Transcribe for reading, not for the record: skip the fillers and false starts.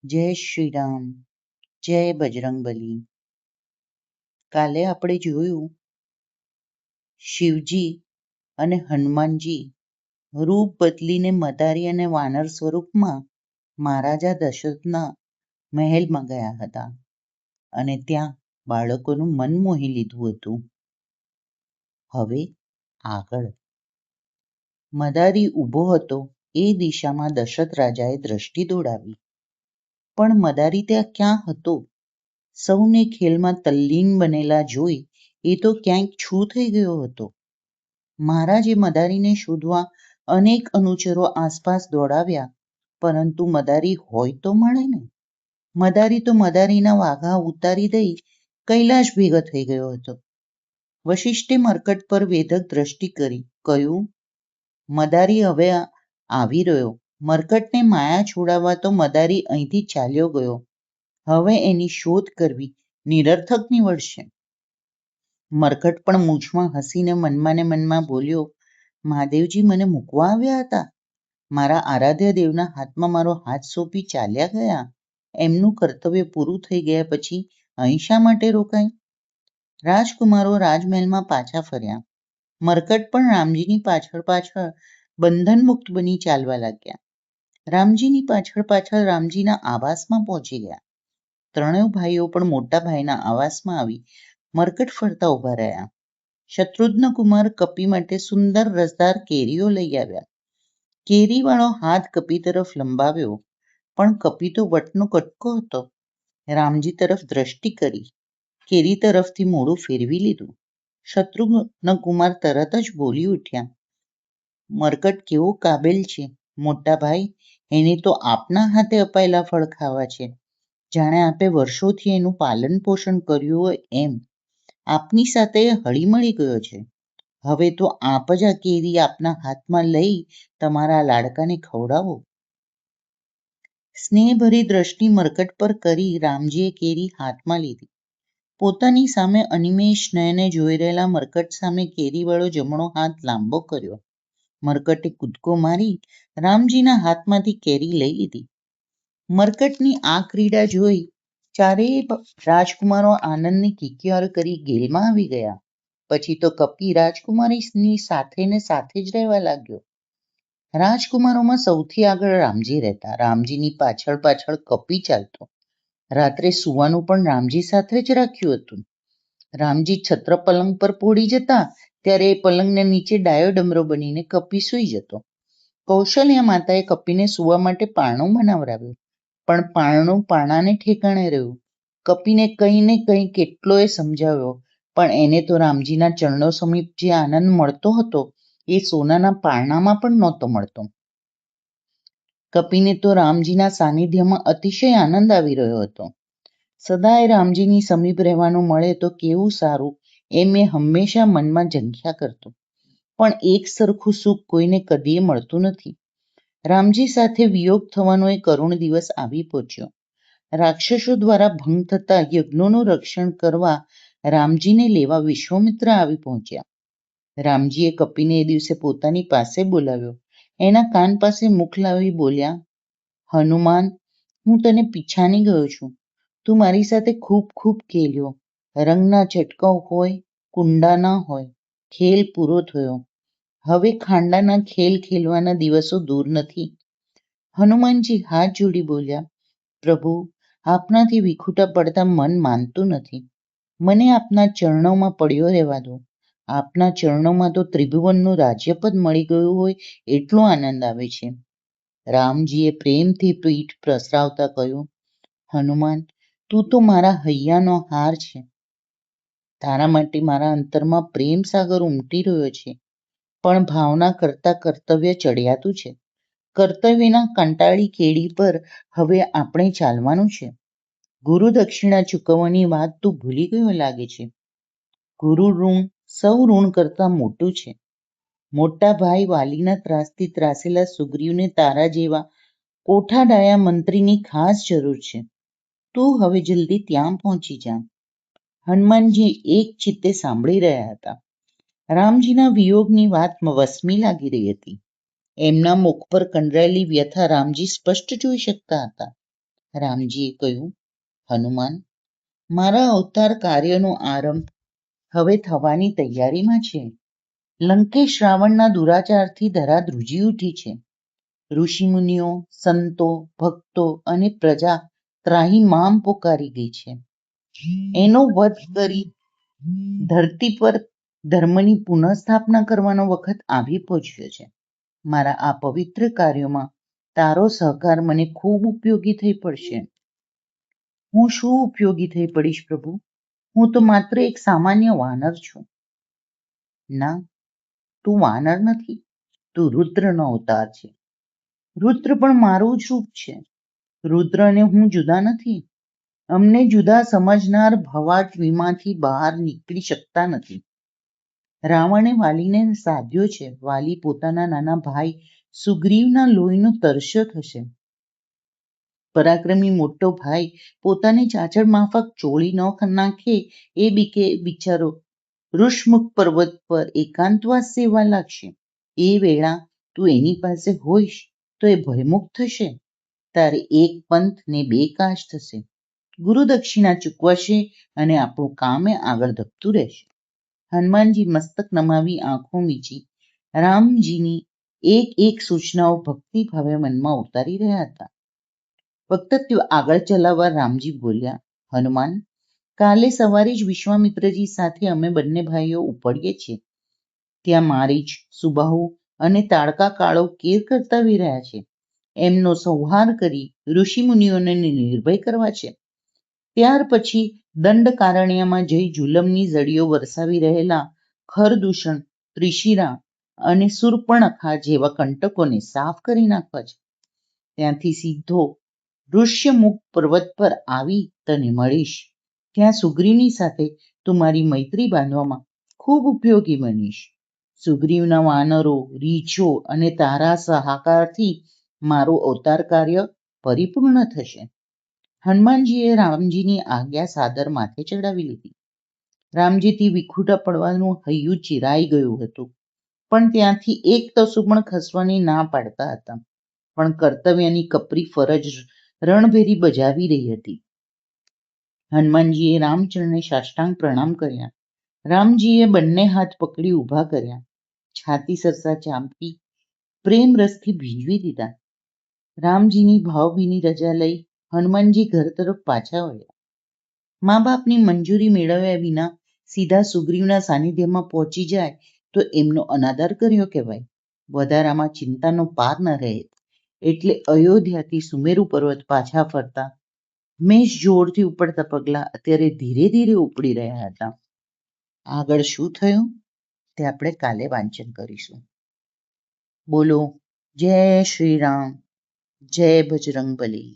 જય શ્રી રામ, જય બજરંગબલી. કાલે આપણે જોયું શિવજી અને હનુમાનજી રૂપ બદલીને મદારી અને વાનર સ્વરૂપમાં મહારાજા દશરથના મહેલમાં ગયા હતા અને ત્યાં બાળકોનું મન મોહી લીધું હતું. હવે આગળ મદારી ઊભો હતો એ દિશામાં દશરથ રાજાએ દ્રષ્ટિ દોડાવી, પણ મદારી ત્યાં ક્યાં હતો? સૌને ખેલમાં તલ્લીન બનેલા જોઈ એ તો ક્યાંક છૂ થઈ ગયો હતો. મહારાજે મદારીને શોધવા અનેક અનુચરો આસપાસ દોડાવ્યા, પરંતુ મદારી હોય તો મળે ને. મદારી તો મદારીના વાઘા ઉતારી દઈ કૈલાશ ભેગો થઈ ગયો હતો. વશિષ્ઠે મરકટ પર વેધક દ્રષ્ટિ કરી કહ્યું, મદારી હવે આવી રહ્યો. મરકટને માયા છોડાવવા તો મદારી અહીંથી ચાલ્યો ગયો. હવે એની શોધ કરવી નિરર્થક નીવડશે. મરકટ પણ મૂછમાં હસીને મનમાં ને મનમાં બોલ્યો, મહાદેવજી મને મૂકવા આવ્યા હતા? મારા આરાધ્ય દેવના હાથમાં મારો હાથ સોંપી ચાલ્યા ગયા. એમનું કર્તવ્ય પૂરું થઈ ગયા પછી અહીં શા માટે રોકાય? રાજકુમારો રાજમહેલમાં પાછા ફર્યા. મરકટ પણ રામજીની પાછળ પાછળ બંધન મુક્ત બની ચાલવા લાગ્યા. રામજીની પાછળ પાછળ રામજીના આવાસમાં પહોંચી ગયા. ત્રણેય ભાઈઓ પણ મોટા ભાઈના આવાસમાં આવી મરકટ ફરતા ઊભા રહ્યા. શત્રુઘ્ન કુમાર કપી માટે સુંદર રસદાર કેરીઓ લઈ આવ્યા. કેરીવાળો હાથ કપી તરફ લંબાવ્યો, પણ કપી તો વટનો કટકો હતો. રામજી તરફ દ્રષ્ટિ કરી, કેરી તરફથી મોઢું ફેરવી લીધું. શત્રુઘ્ન કુમાર તરત જ બોલી ઉઠ્યા, મરકટ કેવો કાબેલ છે મોટા ભાઈ, એને તો આપના હાથે અપાયેલા ફળ ખાવા છે. જાણે આપે વર્ષોથી એનું પાલન પોષણ કર્યું હોય એમ. આપની સાથે હળીમળી ગયો છે. હવે તો આપ જ આ કેરી આપના હાથમાં લઈ તમારા લાડકાને ખવડાવો. સ્નેહભરી દ્રષ્ટિ મરકટ પર કરી રામજીએ કેરી હાથમાં લીધી. પોતાની સામે અનિમેષ નયને જોઈ રહેલા મરકટ સામે કેરીવાળો જમણો હાથ લાંબો કર્યો. મરકટે કૂદકો મારી રામજીના હાથમાંથી કેરી લઈ લીધી. મરકટની આ ક્રીડા જોઈ ચારેય રાજકુમારો આનંદની કિકિયાર કરી ગેલમાં આવી ગયા. પછી તો કપી રાજકુમારીની સાથે ને સાથે જ રહેવા લાગ્યો. રાજકુમારોમાં સૌથી આગળ રામજી રહેતા. રામજીની પાછળ પાછળ કપી ચાલતો. રાત્રે સૂવાનું પણ રામજી સાથે જ રાખ્યું હતું. રામજી છત્ર પલંગ પર પોડી જતા ત્યારે એ પલંગને નીચે ડાયો ડમરો બનીને કપી સૂઈ જતો. કૌશલ્યા માતાએ કપીને સૂવા માટે પારણું બનાવરાવ્યું, પણ પારણું પારણાને ઠેકાણે રહ્યું. કપીને કંઈ ને કંઈ કેટલોય સમજાવ્યો, પણ એને તો રામજીના ચરણો સમીપ જે આનંદ મળતો હતો એ સોનાના પારણામાં પણ નહોતો મળતો. કપીને તો રામજીના સાનિધ્યમાં અતિશય આનંદ આવી રહ્યો હતો. સદાય રામજીની સમીપ રહેવાનું મળે તો કેવું સારું એમ એ હંમેશા મનમાં ઝંખ્યા કરતો. પણ એક સરખું સુખ કોઈને કદીએ મળતું નથી. રામજી સાથે વિયોગ થવાનો એ કરુણ દિવસ આવી પહોંચ્યો. રાક્ષસો દ્વારા ભંગ થતા યજ્ઞોનું રક્ષણ કરવા રામજીને લેવા વિશ્વામિત્ર આવી પહોંચ્યા. રામજીએ કપીને એ દિવસે પોતાની પાસે બોલાવ્યો. એના કાન પાસે મુખ લાવી બોલ્યા, હનુમાન, હું તને પીછાની ગયો છું. તું મારી સાથે ખૂબ ખૂબ ખેલ્યો. રંગના છટકાવ હોય, કુંડાના હોય, ખેલ પૂરો થયો. હવે ખાંડાના ખેલ ખેલવાના દિવસો દૂર નથી. હનુમાનજી હાથ જોડી બોલ્યા, પ્રભુ, આપનાથી વિખૂટા પડતા મન માનતું નથી. મને આપના ચરણોમાં પડ્યો રહેવા દો. આપના ચરણોમાં તો ત્રિભુવનનું રાજ્યપદ મળી ગયું હોય એટલો આનંદ આવે છે. રામજીએ પ્રેમથી પીઠ પ્રસરાવતા કહ્યું, હનુમાન, તું તો મારા હૈયાનો હાર છે. તારા માટે મારા અંતરમાં પ્રેમ સાગર ઉમટી રહ્યો છે, પણ ભાવના કરતા કર્તવ્ય ચડિયાતું છે. કર્તવ્યના કંટાળી કેડી પર હવે આપણે ચાલવાનું છે. ગુરુ દક્ષિણા ચૂકવવાની વાત તું ભૂલી ગયો લાગે છે. ગુરુ ઋણ સૌ ઋણ કરતાં મોટું છે. મોટા ભાઈ વાલીના ત્રાસથી ત્રાસેલા સુગ્રીવને તારા જેવા કોઠા ડાયા મંત્રીની ખાસ જરૂર છે. તું હવે જલ્દી ત્યાં પહોંચી જા. હનુમાનજી એક ચિત્તે સાંભળી રહ્યા હતા. રામજીના વિયોગની વાત વસમી લાગી રહી હતી. એમના મુખ પર કંડરાયેલી વ્યથા રામજી સ્પષ્ટ જોઈ શકતા હતા. રામજીએ કહ્યું, હનુમાન, મારા અવતાર કાર્યનો આરંભ હવે થવાની તૈયારીમાં છે. લંકેશ રાવણના દુરાચારથી ધરા ધ્રુજી ઉઠી છે. ઋષિમુનિઓ, સંતો, ભક્તો અને પ્રજા ત્રાહિમામ પોકારી ગઈ છે. એનો વધ કરી ધરતી પર ધર્મની પુનઃસ્થાપના કરવાનો વખત આવી પહોંચ્યો છે. મારા આ પવિત્ર કાર્યોમાં તારો સહકાર મને ખૂબ ઉપયોગી થઈ પડશે. હું શું ઉપયોગી થઈ પડીશ પ્રભુ? હું તો માત્ર એક સામાન્ય વાનર છું. ના, તું વાનર નથી, તું રુદ્રનો અવતાર છે. રુદ્ર પણ મારું જ રૂપ છે. રુદ્ર અને હું જુદા નથી. અમને જુદા સમજનાર ભવાટ વીમાંથી બહાર નીકળી શકતા નથી. રાવણે વાલીને સાધ્યો છે. વાલી પોતાના નાના ભાઈ સુગ્રીવના લોહીનો તરસ્યો થશે. પરાક્રમી મોટો ભાઈ પોતાની ચાચર માફક ચોળી ન નાખે એ બીકે બિચારો ઋષમુખ પર્વત પર એકાંતવાસ સેવા લાગશે. એ વેળા તું એની પાસે હોઈશ તો એ ભયમુક્ત થશે. તારે એક પંથ ને બે કાજ થશે. ગુરુ દક્ષિણા ચૂકવાશે અને આપણું કામે આગળ ધપતું રહેશે. હનુમાનજી મસ્તક નમાવી આંખો મીચી રામજીની એક એક સૂચનાઓ ભક્તિભાવે મનમાં ઉતારી રહ્યા હતા. વક્તવ્ય આગળ ચલાવવા રામજી બોલ્યા, હનુમાન, કાલે સવારે જ વિશ્વામિત્રજી સાથે અમે બંને ભાઈઓ ઉપડીએ છીએ. ત્યાં મારીચ, સુબાહુ અને તાડકા કાળો કેર કરતાવી રહ્યા છે. એમનો સંહાર કરી ઋષિમુનિઓને નિર્ભય કરવા છે. ત્યાર પછી દંડકારણ્યમાં જઈ જુલમની ઝડીઓ વરસાવી રહેલા ખરદૂષણ, ત્રિશિરા અને સુર્પણખા જેવા કંટકોને સાફ કરી નાખવા છે. ત્યાંથી સીધો ઋષ્યમુખ પર્વત પર આવી તને મળીશ. ત્યાં સુગ્રીવની સાથે તું મારી મૈત્રી બાંધવામાં ખૂબ ઉપયોગી બનીશ. સુગ્રીવના વાનરો, રીછો અને તારા સહાકારથી મારું અવતાર કાર્ય પરિપૂર્ણ થશે. હનુમાનજીએ રામજીની આજ્ઞા સાદર માથે ચડાવી લીધી. રામજીથી વિખૂટા પડવાનું હૈયું ચિરાઈ ગયું હતું, પણ ત્યાંથી એક તસુ પણ ખસવાની ના પાડતા હતા. પણ કર્તવ્યની કપરી ફરજ રણભેરી બજાવી રહી હતી. હનુમાનજીએ રામચરણને સાષ્ટાંગ પ્રણામ કર્યા. રામજીએ બંને હાથ પકડી ઊભા કર્યા. છાતી સરસા ચાંપી પ્રેમ રસથી ભીંજવી દીધા. રામજીની ભાવભીની રજા લઈ હનુમાનજી ઘર તરફ પાછા વળ્યા. મા બાપની મંજૂરી મેળવ્યા વિના સીધા સુગ્રીવના સાનિધ્યમાં પહોંચી જાય તો એમનો અનાદર કર્યો કહેવાય. વધારામાં ચિંતાનો પાર ન રહે એટલે અયોધ્યાથી સુમેરુ પર્વત પાછા ફરતા મેષ જોરથી ઉપડતા પગલા અત્યારે ધીરે ધીરે ઉપડી રહ્યા હતા. આગળ શું થયું તે આપણે કાલે વાંચન કરીશું. બોલો જય શ્રી રામ, જય બજરંગબલી.